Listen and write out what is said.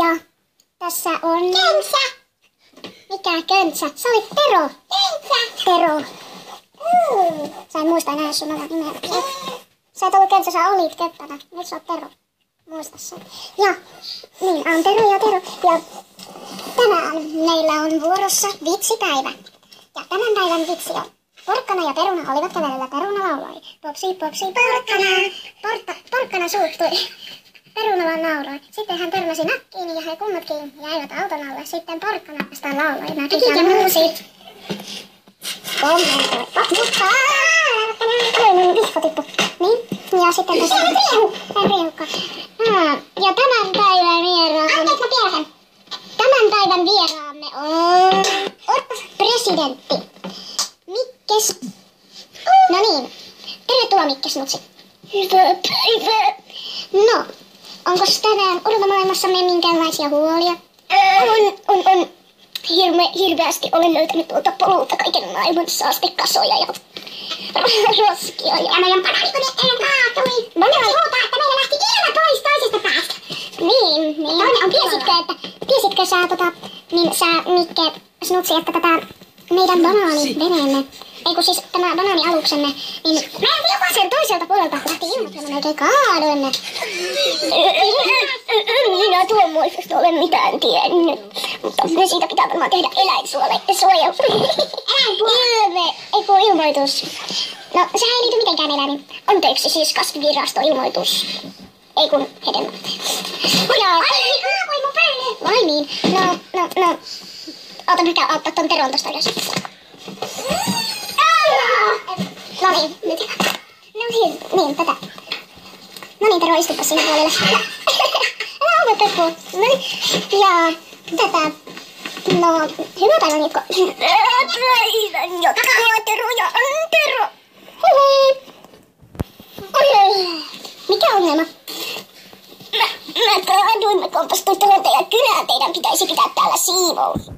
Ja tässä on... Köntsä! Mikä köntsä? Sä olit Tero. Köntsä! Tero. Sä en muista enää sun omaa nimeä. Sä et ollut köntsä, sä olit köppänä. Nyt sä oot Tero. Muista sen. Ja niin, on Tero ja Tero. Ja tänään meillä on vuorossa vitsipäivä. Ja tämän päivän vitsi on: porkkana ja peruna olivat kävelyllä, peruna lauloi. Popsi, popsi, porkkana. Porkkana suuttui. Peruna vaan nauroi. Sitten hän törmäsi nakkiin ja he kummatkin jäivät auton alle. Sitten porkkana vastaan lauloi. Mä kikään muusit. Kommentoi. Mutta vihko tippu. Niin. Ja sitten tässä riukka. Ja tämän päivän vieraamme. Tämän päivän vieraamme on presidentti Mikkes. No niin. Tervetuloa Mikkes Nutsi. Hyvää päivää. No. Onko tänään ulkomaailmassamme minkäänlaisia huolia? On. Hirveästi olen löytänyt tuolta polulta kaiken maailman saastekasoja ja roskia. Ja meidän banaanikone kaatui. Banaani huutaa, että meillä lähti ilma pois toisesta päästä. Niin. Toinen on tiesitkö sä niin sä Mikke Snutsi, että tätä meidän banaaniveneemme, ei kun siis tämä banaanialuksemme, niin meidän jokaisen toiselta puolelta lähti ilmat, ja melkein kaadun. Minä tuommoisesta ole mitään tiennyt, mutta siitä pitää varmaan tehdä eläinsuojelu. Ilmoitus. No, sehän ei liity mitenkään eläimiin. Anteeksi, siis kasvivirasto-ilmoitus. Ei kun hedelmä. Ai, kaapui mun pöydälle. Vai niin? No. Oota, mä käyn auttaa ton Teron tosta ylös. No niin, nyt. Niin, tätä. No niin, Tero, istupa siihen puolelle. Älä ove Peppu. No niin, ja tätä. No, hyvää päivän jatko. Hyvää päivän jatkoa, Tero ja Antero. Mikä ongelma? Mä kaaduin, mä kompastuin tuolta ja kylään teidän pitäisi pitää täällä siivous.